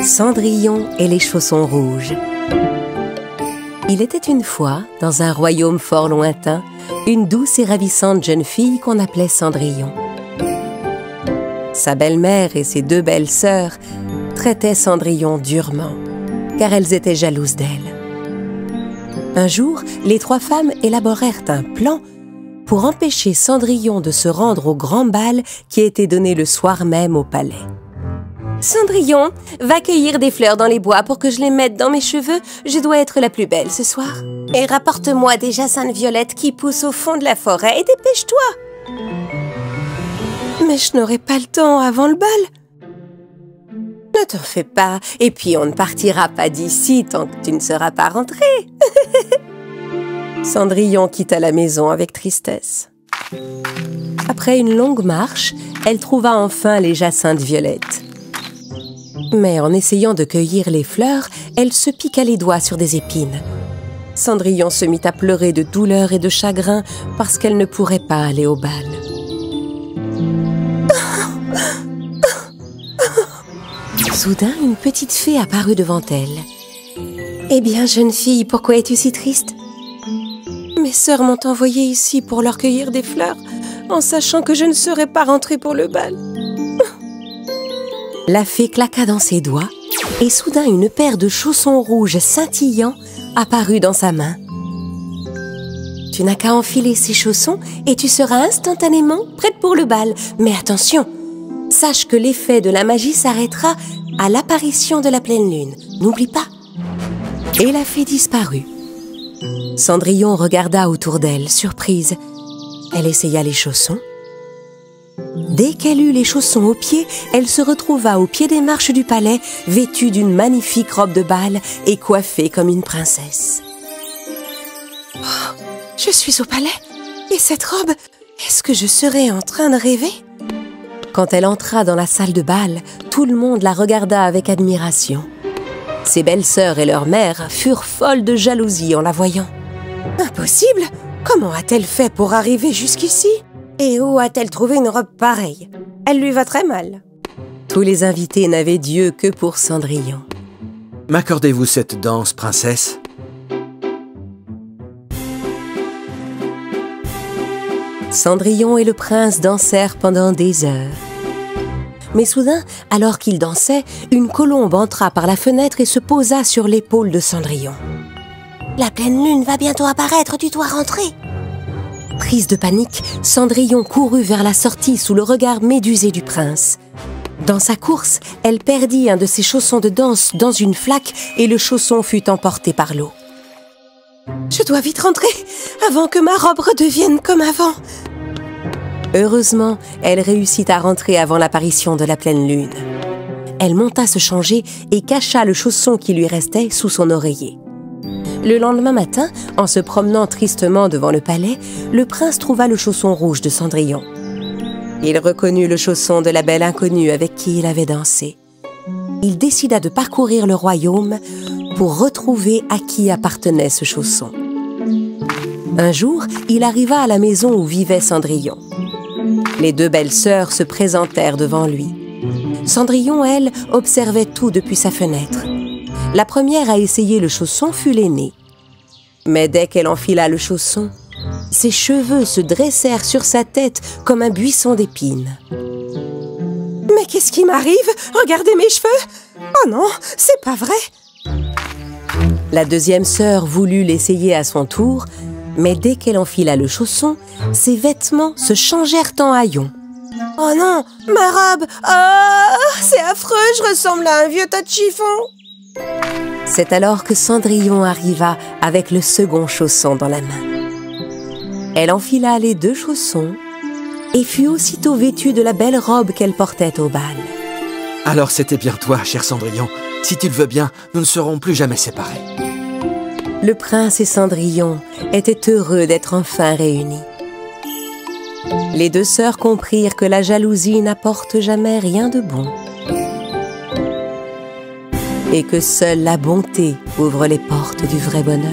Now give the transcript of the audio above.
Cendrillon et les chaussons rouges. Il était une fois, dans un royaume fort lointain, une douce et ravissante jeune fille qu'on appelait Cendrillon. Sa belle-mère et ses deux belles sœurs traitaient Cendrillon durement, car elles étaient jalouses d'elle. Un jour, les trois femmes élaborèrent un plan pour empêcher Cendrillon de se rendre au grand bal qui était donné le soir même au palais. « Cendrillon, va cueillir des fleurs dans les bois pour que je les mette dans mes cheveux. Je dois être la plus belle ce soir. Et rapporte-moi des jacinthes violettes qui poussent au fond de la forêt et dépêche-toi. » « Mais je n'aurai pas le temps avant le bal. » « Ne t'en fais pas, et puis on ne partira pas d'ici tant que tu ne seras pas rentrée. » Cendrillon quitta la maison avec tristesse. Après une longue marche, elle trouva enfin les jacinthes violettes. Mais en essayant de cueillir les fleurs, elle se piqua les doigts sur des épines. Cendrillon se mit à pleurer de douleur et de chagrin parce qu'elle ne pourrait pas aller au bal. Soudain, une petite fée apparut devant elle. « Eh bien, jeune fille, pourquoi es-tu si triste? »« Mes sœurs m'ont envoyée ici pour leur cueillir des fleurs, en sachant que je ne serais pas rentrée pour le bal. » La fée claqua dans ses doigts, et soudain une paire de chaussons rouges scintillants apparut dans sa main. « Tu n'as qu'à enfiler ces chaussons et tu seras instantanément prête pour le bal. Mais attention, sache que l'effet de la magie s'arrêtera à l'apparition de la pleine lune. N'oublie pas. » Et la fée disparut. Cendrillon regarda autour d'elle, surprise. Elle essaya les chaussons. Dès qu'elle eut les chaussons aux pieds, elle se retrouva au pied des marches du palais, vêtue d'une magnifique robe de bal et coiffée comme une princesse. « Oh, je suis au palais. Et cette robe, est-ce que je serais en train de rêver ?» Quand elle entra dans la salle de bal, tout le monde la regarda avec admiration. Ses belles-sœurs et leur mère furent folles de jalousie en la voyant. « Impossible! Comment a-t-elle fait pour arriver jusqu'ici? Et où a-t-elle trouvé une robe pareille? Elle lui va très mal. » Tous les invités n'avaient d'yeux que pour Cendrillon. « M'accordez-vous cette danse, princesse ?» Cendrillon et le prince dansèrent pendant des heures. Mais soudain, alors qu'ils dansaient, une colombe entra par la fenêtre et se posa sur l'épaule de Cendrillon. « La pleine lune va bientôt apparaître, tu dois rentrer. » Prise de panique, Cendrillon courut vers la sortie sous le regard médusé du prince. Dans sa course, elle perdit un de ses chaussons de danse dans une flaque et le chausson fut emporté par l'eau. « Je dois vite rentrer avant que ma robe redevienne comme avant. » Heureusement, elle réussit à rentrer avant l'apparition de la pleine lune. Elle monta se changer et cacha le chausson qui lui restait sous son oreiller. Le lendemain matin, en se promenant tristement devant le palais, le prince trouva le chausson rouge de Cendrillon. Il reconnut le chausson de la belle inconnue avec qui il avait dansé. Il décida de parcourir le royaume pour retrouver à qui appartenait ce chausson. Un jour, il arriva à la maison où vivait Cendrillon. Les deux belles sœurs se présentèrent devant lui. Cendrillon, elle, observait tout depuis sa fenêtre. La première à essayer le chausson fut l'aînée. Mais dès qu'elle enfila le chausson, ses cheveux se dressèrent sur sa tête comme un buisson d'épines. « Mais qu'est-ce qui m'arrive? Regardez mes cheveux! Oh non, c'est pas vrai! » La deuxième sœur voulut l'essayer à son tour, mais dès qu'elle enfila le chausson, ses vêtements se changèrent en haillons. « Oh non, ma robe! Oh, c'est affreux, je ressemble à un vieux tas de chiffon! » C'est alors que Cendrillon arriva avec le second chausson dans la main. Elle enfila les deux chaussons et fut aussitôt vêtue de la belle robe qu'elle portait au bal. « Alors c'était bien toi, cher Cendrillon. Si tu le veux bien, nous ne serons plus jamais séparés. » Le prince et Cendrillon étaient heureux d'être enfin réunis. Les deux sœurs comprirent que la jalousie n'apporte jamais rien de bon et que seule la bonté ouvre les portes du vrai bonheur.